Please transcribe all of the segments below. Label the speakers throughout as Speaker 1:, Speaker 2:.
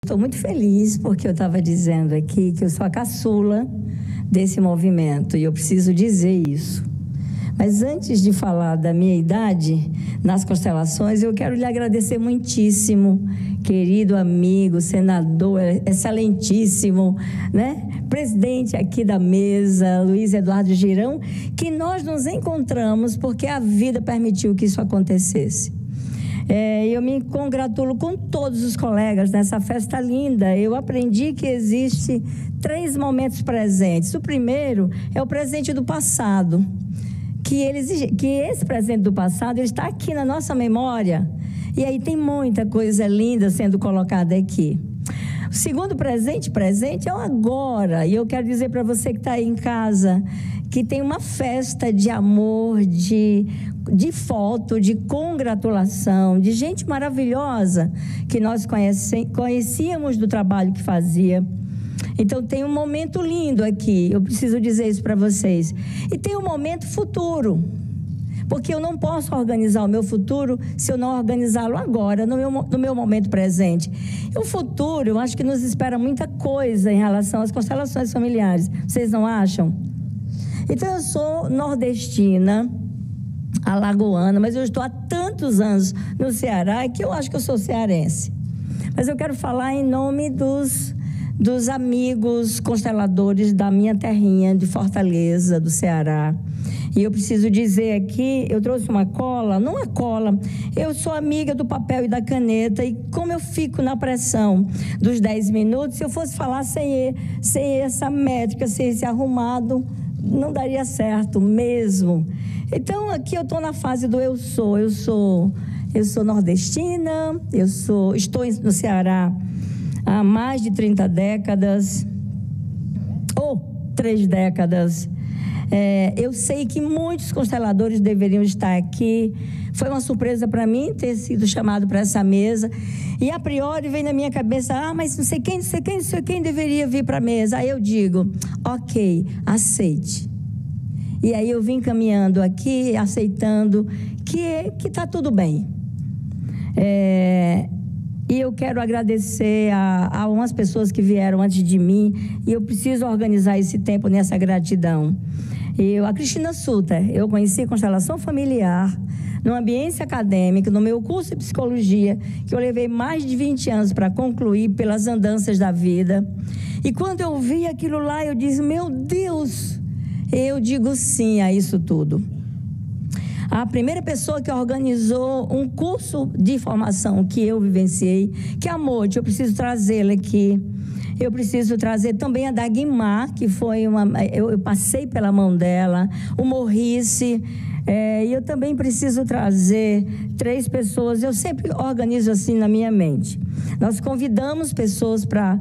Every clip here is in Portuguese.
Speaker 1: Estou muito feliz porque eu estava dizendo aqui que eu sou a caçula desse movimento e eu preciso dizer isso. Mas antes de falar da minha idade nas constelações, eu quero lhe agradecer muitíssimo, querido amigo, senador, excelentíssimo, né? Presidente aqui da mesa, Luiz Eduardo Girão, que nós nos encontramos porque a vida permitiu que isso acontecesse. Eu me congratulo com todos os colegas nessa festa linda. Eu aprendi que existe 3 momentos presentes. O primeiro é o presente do passado, que esse presente do passado ele está aqui na nossa memória. E aí tem muita coisa linda sendo colocada aqui. O segundo presente é o agora. E eu quero dizer para você que está aí em casa que tem uma festa de amor, de foto, de congratulação, de gente maravilhosa que nós conhecíamos do trabalho que fazia. Então tem um momento lindo aqui, eu preciso dizer isso para vocês. E tem um momento futuro, porque eu não posso organizar o meu futuro se eu não organizá-lo agora, no meu momento presente. E o futuro, eu acho que nos espera muita coisa em relação às constelações familiares. Vocês não acham? Então eu sou nordestina, alagoana, mas eu estou há tantos anos no Ceará que eu acho que eu sou cearense. Mas eu quero falar em nome dos amigos consteladores da minha terrinha de Fortaleza, do Ceará. E eu preciso dizer aqui, eu trouxe uma cola, não é cola, eu sou amiga do papel e da caneta, e como eu fico na pressão dos 10 minutos, se eu fosse falar sem essa métrica, sem esse arrumado, não daria certo mesmo. Então aqui eu estou na fase do eu sou nordestina, estou no Ceará há mais de 30 décadas, ou 3 décadas. Eu sei que muitos consteladores deveriam estar aqui. Foi uma surpresa para mim ter sido chamado para essa mesa. E a priori vem na minha cabeça, mas não sei quem deveria vir para a mesa. Aí eu digo, ok, aceite. E aí eu vim caminhando aqui, aceitando que está tudo bem. E eu quero agradecer a umas pessoas que vieram antes de mim, e eu preciso organizar esse tempo nessa gratidão. A Cristina Suter, eu conheci constelação familiar no ambiente acadêmico, no meu curso de psicologia, que eu levei mais de 20 anos para concluir pelas andanças da vida. E quando eu vi aquilo lá, eu disse, meu Deus, eu digo sim a isso tudo. A primeira pessoa que organizou um curso de formação que eu vivenciei, que é a Mote, eu preciso trazê-la aqui. Eu preciso trazer também a Dagmar, que foi eu passei pela mão dela, o Morrice, e eu também preciso trazer 3 pessoas, eu sempre organizo assim na minha mente. Nós convidamos pessoas para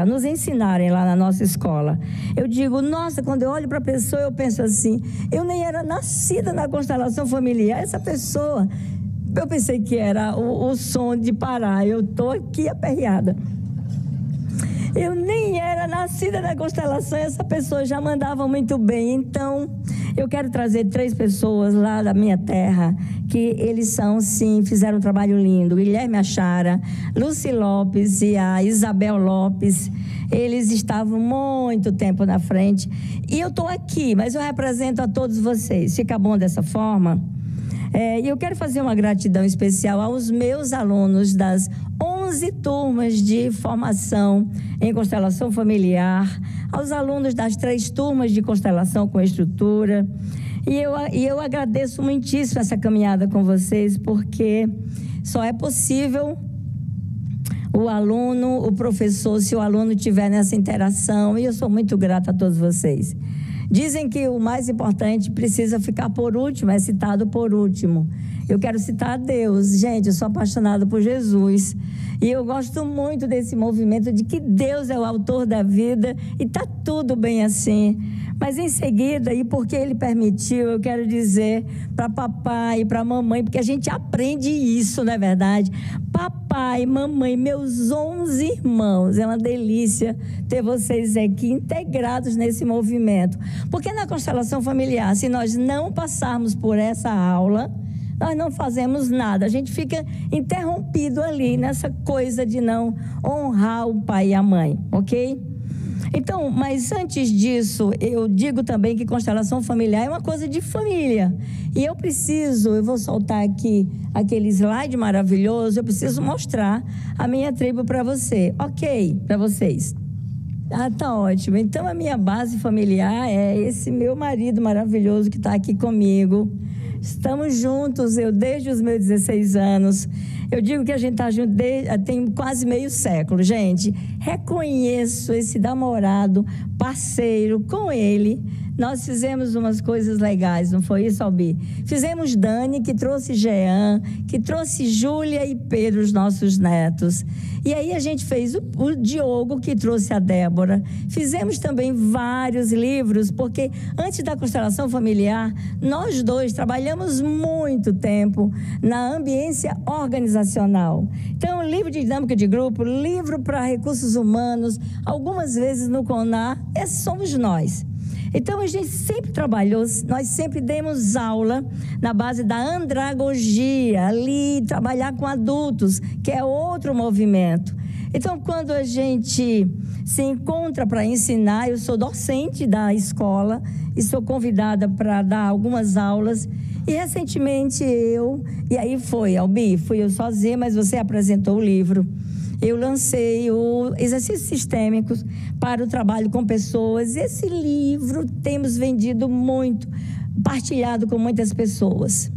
Speaker 1: nos ensinarem lá na nossa escola. Eu digo, nossa, quando eu olho para a pessoa, eu penso assim, eu nem era nascida na constelação familiar, essa pessoa, eu pensei que era o som de parar, eu estou aqui aperreada. Eu nem era nascida na constelação, essa pessoa já mandava muito bem. Então, eu quero trazer 3 pessoas lá da minha terra, que eles são, sim, fizeram um trabalho lindo. Guilherme Achara, Lucy Lopes e a Isabel Lopes. Eles estavam muito tempo na frente. E eu estou aqui, mas eu represento a todos vocês. Fica bom dessa forma? E eu quero fazer uma gratidão especial aos meus alunos das 11 turmas de formação em constelação familiar, aos alunos das 3 turmas de constelação com estrutura. E eu agradeço muitíssimo essa caminhada com vocês, porque só é possível o professor, se o aluno tiver nessa interação, e eu sou muito grata a todos vocês. Dizem que o mais importante precisa ficar por último, é citado por último. Eu quero citar a Deus. Gente, eu sou apaixonada por Jesus. E eu gosto muito desse movimento de que Deus é o autor da vida e está tudo bem assim. Mas em seguida, e porque Ele permitiu, eu quero dizer para papai e para mamãe, porque a gente aprende isso, não é verdade? Papai, mamãe, meus 11 irmãos, é uma delícia ter vocês aqui integrados nesse movimento. Porque na constelação familiar, se nós não passarmos por essa aula, nós não fazemos nada. A gente fica interrompido ali nessa coisa de não honrar o pai e a mãe, ok? Então, mas antes disso, eu digo também que constelação familiar é uma coisa de família. E eu vou soltar aqui aquele slide maravilhoso, eu preciso mostrar a minha tribo para você, ok? Para vocês. Ah, tá ótimo. Então, a minha base familiar é esse meu marido maravilhoso que está aqui comigo. Estamos juntos, eu desde os meus 16 anos. Eu digo que a gente está junto tem quase meio século, gente. Reconheço esse namorado, parceiro, com ele. Nós fizemos umas coisas legais, não foi isso, Albi? Fizemos Dani, que trouxe Jean, que trouxe Júlia e Pedro, os nossos netos. E aí a gente fez o Diogo, que trouxe a Débora. Fizemos também vários livros, porque antes da constelação familiar, nós dois trabalhamos muito tempo na ambiência organizacional. Então, livro de dinâmica de grupo, livro para recursos humanos, algumas vezes no CONAR, somos nós. Então, a gente sempre trabalhou, nós sempre demos aula na base da andragogia, ali, trabalhar com adultos, que é outro movimento. Então, quando a gente se encontra para ensinar, eu sou docente da escola e sou convidada para dar algumas aulas. E, recentemente, e aí Albi, fui eu sozinha, mas você apresentou o livro. Eu lancei o Exercícios Sistêmicos para o trabalho com pessoas. Esse livro temos vendido muito, partilhado com muitas pessoas.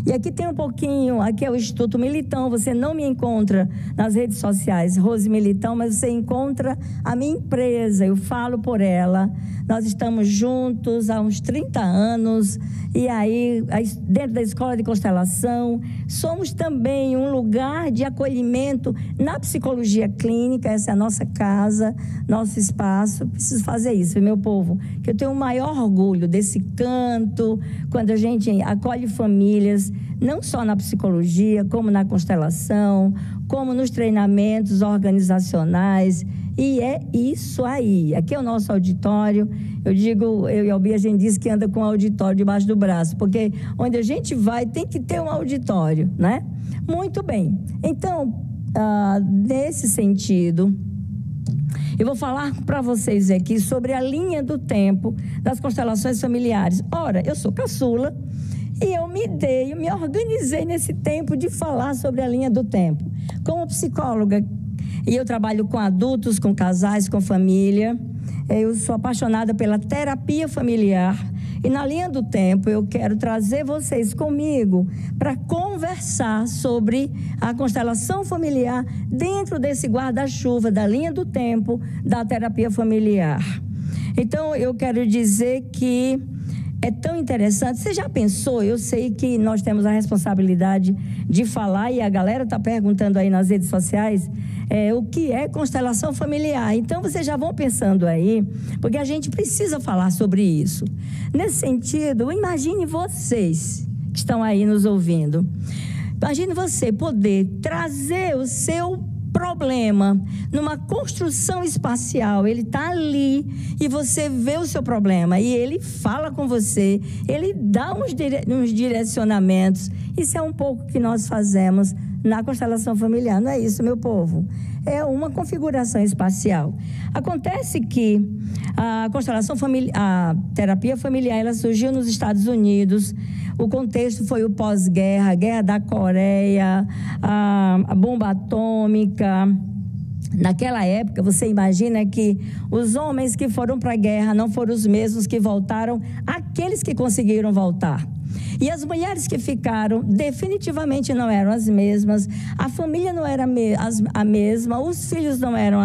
Speaker 1: E aqui tem um pouquinho, aqui é o Instituto Militão, você não me encontra nas redes sociais, Rose Militão, mas você encontra a minha empresa, eu falo por ela. Nós estamos juntos há uns 30 anos, e aí, dentro da Escola de Constelação, somos também um lugar de acolhimento na psicologia clínica, essa é a nossa casa, nosso espaço. Preciso fazer isso, meu povo, que eu tenho o maior orgulho desse canto, quando a gente acolhe famílias, não só na psicologia, como na constelação, como nos treinamentos organizacionais. E é isso aí. Aqui é o nosso auditório. Eu e a Albi, a gente diz que anda com o auditório debaixo do braço, porque onde a gente vai tem que ter um auditório, né? Muito bem. Então, nesse sentido, eu vou falar para vocês aqui sobre a linha do tempo das constelações familiares. Ora, eu sou caçula e eu me organizei nesse tempo de falar sobre a linha do tempo. Como psicóloga, e eu trabalho com adultos, com casais, com família. Eu sou apaixonada pela terapia familiar. E na linha do tempo, eu quero trazer vocês comigo para conversar sobre a constelação familiar dentro desse guarda-chuva da linha do tempo da terapia familiar. Então, eu quero dizer que é tão interessante. Você já pensou? Eu sei que nós temos a responsabilidade de falar, e a galera está perguntando aí nas redes sociais o que é constelação familiar. Então, vocês já vão pensando aí, porque a gente precisa falar sobre isso. Nesse sentido, imagine vocês que estão aí nos ouvindo. Imagine você poder trazer o seu problema numa construção espacial. Ele está ali e você vê o seu problema e ele fala com você, ele dá uns direcionamentos. Isso é um pouco que nós fazemos na constelação familiar, não é isso, meu povo? É uma configuração espacial. Acontece que a constelação familiar, a terapia familiar, ela surgiu nos Estados Unidos. O contexto foi o pós-guerra, a guerra da Coreia, a bomba atômica. Naquela época, você imagina que os homens que foram para a guerra não foram os mesmos que voltaram, aqueles que conseguiram voltar. E as mulheres que ficaram definitivamente não eram as mesmas, a família não era a mesma, os filhos não eram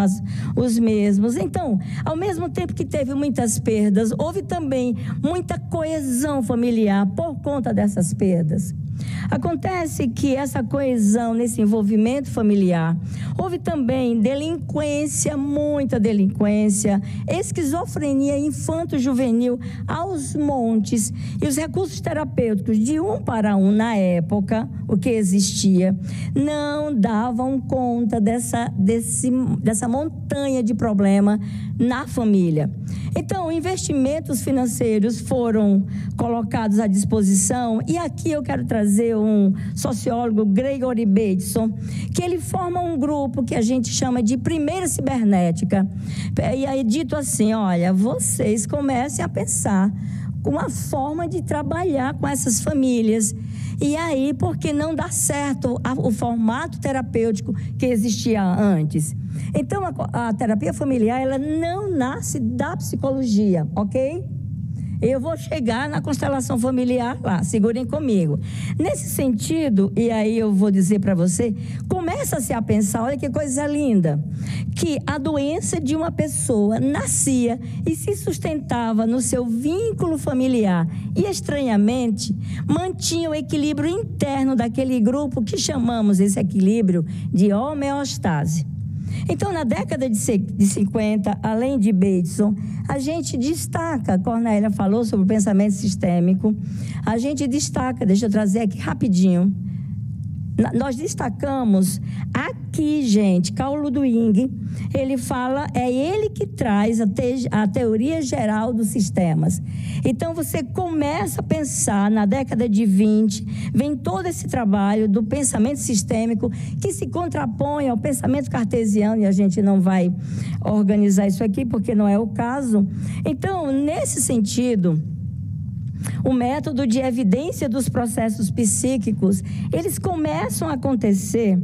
Speaker 1: os mesmos. Então, ao mesmo tempo que teve muitas perdas, houve também muita coesão familiar por conta dessas perdas. Acontece que essa coesão nesse envolvimento familiar, houve também delinquência, muita delinquência, esquizofrenia infanto-juvenil aos montes, e os recursos terapêuticos de 1 para 1 na época, o que existia, não davam conta dessa montanha de problema na família. Então, investimentos financeiros foram colocados à disposição, e aqui eu quero trazer um sociólogo, Gregory Bateson, que ele forma um grupo que a gente chama de Primeira Cibernética, e aí dito assim, olha, vocês comecem a pensar uma forma de trabalhar com essas famílias. E aí, porque não dá certo o formato terapêutico que existia antes? Então, a terapia familiar, ela não nasce da psicologia, ok? Eu vou chegar na constelação familiar lá, segurem comigo. Nesse sentido, e aí eu vou dizer para você, começa-se a pensar, olha que coisa linda, que a doença de uma pessoa nascia e se sustentava no seu vínculo familiar e, estranhamente, mantinha o equilíbrio interno daquele grupo que chamamos esse equilíbrio de homeostase. Então, na década de 50, além de Bateson, a gente destaca, Cornélia falou sobre o pensamento sistêmico, a gente destaca, deixa eu trazer aqui rapidinho, nós destacamos aqui, gente, Carl Ludwig, ele fala, é ele que traz a teoria geral dos sistemas. Então, você começa a pensar, na década de 20, vem todo esse trabalho do pensamento sistêmico que se contrapõe ao pensamento cartesiano, e a gente não vai organizar isso aqui porque não é o caso. Então, nesse sentido, o método de evidência dos processos psíquicos, eles começam a acontecer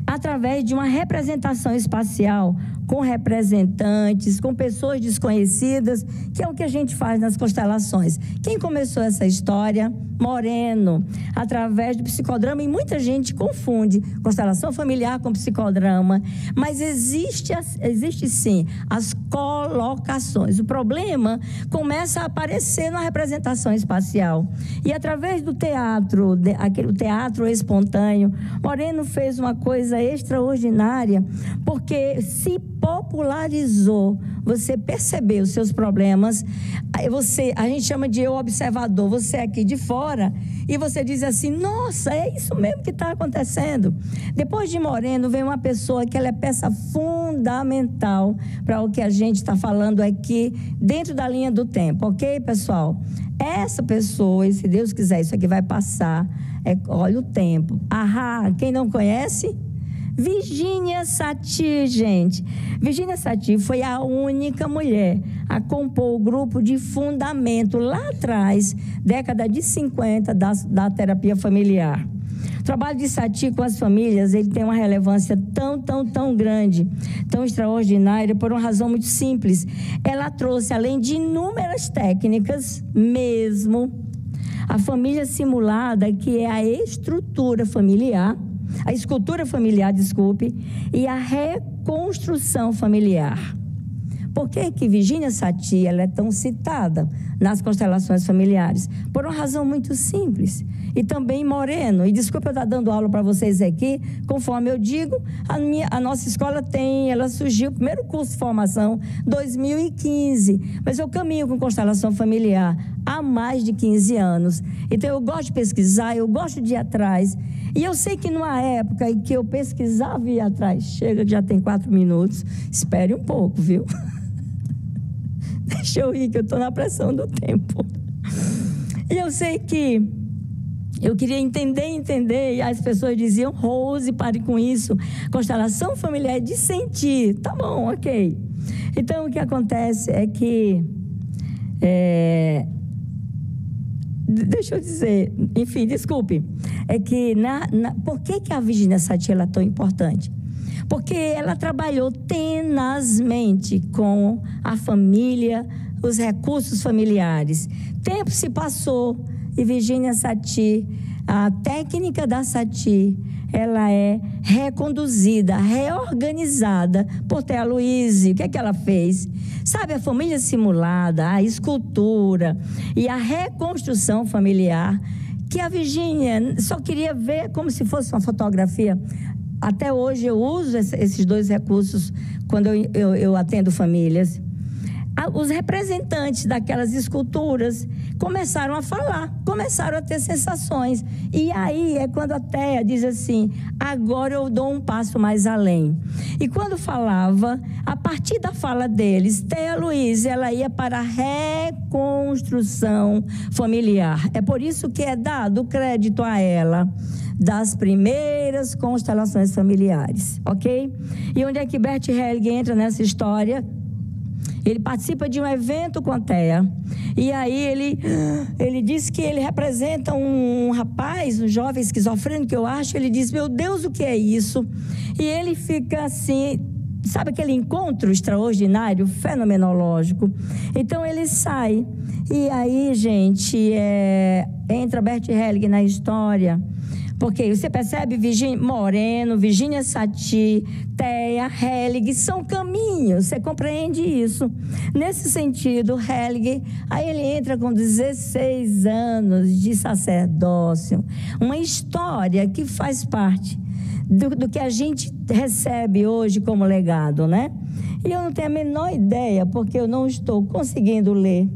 Speaker 1: através de uma representação espacial com representantes, com pessoas desconhecidas, que é o que a gente faz nas constelações. Quem começou essa história? Moreno, através do psicodrama, e muita gente confunde constelação familiar com psicodrama, mas existe sim as colocações. O problema começa a aparecer na representação espacial, e através do teatro, aquele teatro espontâneo, Moreno fez uma coisa extraordinária, porque se popularizou. Você percebeu os seus problemas, a gente chama de eu observador, você aqui de fora, e você diz assim, nossa, é isso mesmo que está acontecendo. Depois de Moreno, vem uma pessoa que ela é peça fundamental para o que a gente está falando aqui, dentro da linha do tempo, ok, pessoal? Essa pessoa, e se Deus quiser, isso aqui vai passar, olha o tempo. Quem não conhece? Virginia Satir, gente. Virginia Satir foi a única mulher a compor o grupo de fundamento lá atrás, década de 50, da terapia familiar. O trabalho de Satir com as famílias, ele tem uma relevância tão grande, tão extraordinária, por uma razão muito simples. Ela trouxe, além de inúmeras técnicas, mesmo, a família simulada, que é a estrutura familiar, a escultura familiar, desculpe, e a reconstrução familiar. Por que Virginia Satir ela é tão citada nas constelações familiares? Por uma razão muito simples. E também Moreno, e desculpa eu estar dando aula para vocês aqui, conforme eu digo, a nossa escola ela surgiu, o primeiro curso de formação, 2015, mas eu caminho com constelação familiar há mais de 15 anos. Então eu gosto de pesquisar, eu gosto de ir atrás, e eu sei que numa época em que eu pesquisava e ia atrás, chega que já tem 4 minutos, espere um pouco, viu? Deixa eu ir, que eu estou na pressão do tempo. E eu sei que eu queria entender, e as pessoas diziam, Rose, pare com isso. Constelação familiar é de sentir. Tá bom, ok. Então, o que acontece é que... deixa eu dizer, enfim, desculpe. É que, por que a Virginia Satir ela é tão importante? Porque ela trabalhou tenazmente com a família, os recursos familiares. Tempo se passou e Virginia Satir, a técnica da Satir, ela é reconduzida, reorganizada por Thea Louise. O que é que ela fez? Sabe, a família simulada, a escultura e a reconstrução familiar, que a Virgínia só queria ver como se fosse uma fotografia. Até hoje eu uso esses dois recursos quando eu atendo famílias. Os representantes daquelas esculturas começaram a falar, começaram a ter sensações. E aí é quando a Thea diz assim, agora eu dou um passo mais além. E quando falava, a partir da fala deles, Thea Luiz, ela ia para a reconstrução familiar. É por isso que é dado crédito a ela das primeiras constelações familiares, ok? E onde é que Bert Hellinger entra nessa história? Ele participa de um evento com a Thea. E aí ele diz que ele representa um rapaz, um jovem esquizofrênico, que eu acho. Ele diz, meu Deus, o que é isso? E ele fica assim, sabe aquele encontro extraordinário, fenomenológico? Então ele sai. E aí, gente, entra Bert Hellinger na história. Porque você percebe, Moreno, Virginia Satir, Thea, Hellinger, são caminhos, você compreende isso. Nesse sentido, Hellinger, aí ele entra com 16 anos de sacerdócio, uma história que faz parte do que a gente recebe hoje como legado, né? E eu não tenho a menor ideia, porque eu não estou conseguindo ler.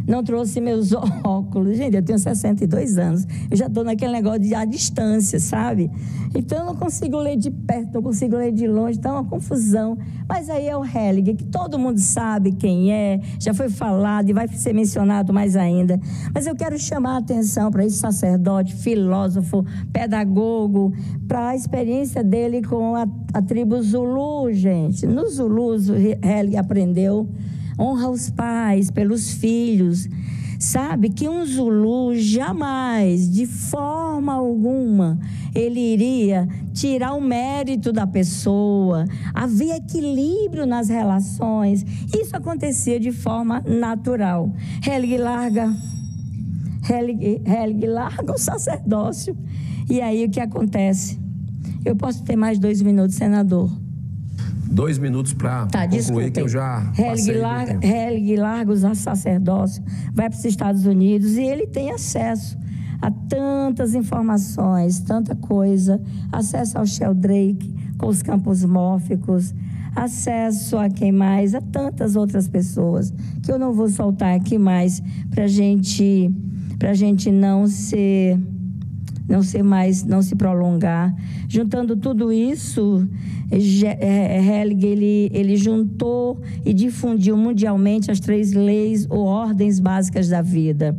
Speaker 1: Não trouxe meus óculos. Gente, eu tenho 62 anos. Eu já estou naquele negócio de à distância, sabe? Então, eu não consigo ler de perto, não consigo ler de longe. Está uma confusão. Mas aí é o Hellinger, que todo mundo sabe quem é. Já foi falado e vai ser mencionado mais ainda. Mas eu quero chamar a atenção para esse sacerdote, filósofo, pedagogo, para a experiência dele com a tribo Zulu, gente. No Zulu, o Hellinger aprendeu honra os pais pelos filhos. Sabe que um Zulu jamais, de forma alguma, ele iria tirar o mérito da pessoa. Havia equilíbrio nas relações. Isso acontecia de forma natural. Hellinger larga o sacerdócio. E aí o que acontece? Eu posso ter mais 2 minutos, senador?
Speaker 2: 2 minutos para concluir, que eu já
Speaker 1: Hellinger larga o sacerdócio, vai para os Estados Unidos e ele tem acesso a tantas informações, tanta coisa, acesso ao Sheldrake com os campos mórficos, acesso a quem mais, a tantas outras pessoas, que eu não vou soltar aqui mais para a gente não se prolongar. Juntando tudo isso, Hellinger, ele juntou e difundiu mundialmente as 3 leis ou ordens básicas da vida: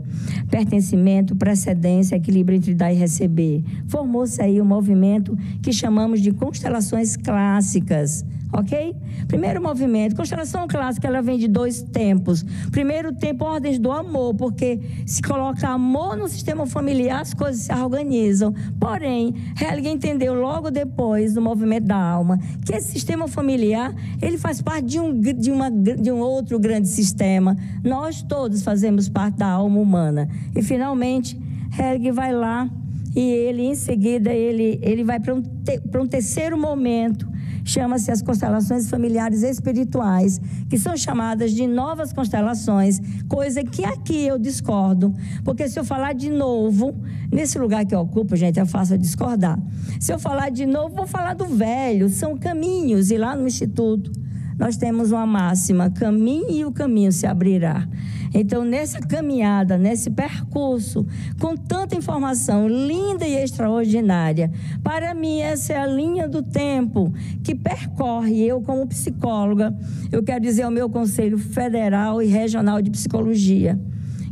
Speaker 1: pertencimento, precedência, equilíbrio entre dar e receber. Formou-se aí um movimento que chamamos de constelações clássicas, ok? Primeiro movimento, constelação clássica, ela vem de 2 tempos. Primeiro tempo, ordens do amor, porque se coloca amor no sistema familiar, as coisas se organizam. Porém, Hellinger entendeu logo depois do movimento da alma que esse sistema familiar, ele faz parte de um outro grande sistema. Nós todos fazemos parte da alma humana. E finalmente, Hellinger vai lá e ele, em seguida, ele vai para um terceiro momento. Chama-se as constelações familiares espirituais, que são chamadas de novas constelações, coisa que aqui eu discordo, porque se eu falar de novo, nesse lugar que eu ocupo, gente, é fácil discordar. Se eu falar de novo, vou falar do velho, são caminhos, e lá no Instituto nós temos uma máxima: caminhe e o caminho se abrirá. Então, nessa caminhada, nesse percurso, com tanta informação linda e extraordinária, para mim essa é a linha do tempo que percorre eu como psicóloga. Eu quero dizer ao meu Conselho Federal e Regional de Psicologia,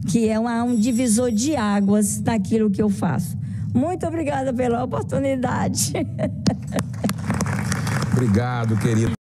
Speaker 1: que é um divisor de águas naquilo que eu faço. Muito obrigada pela oportunidade.
Speaker 2: Obrigado, querido.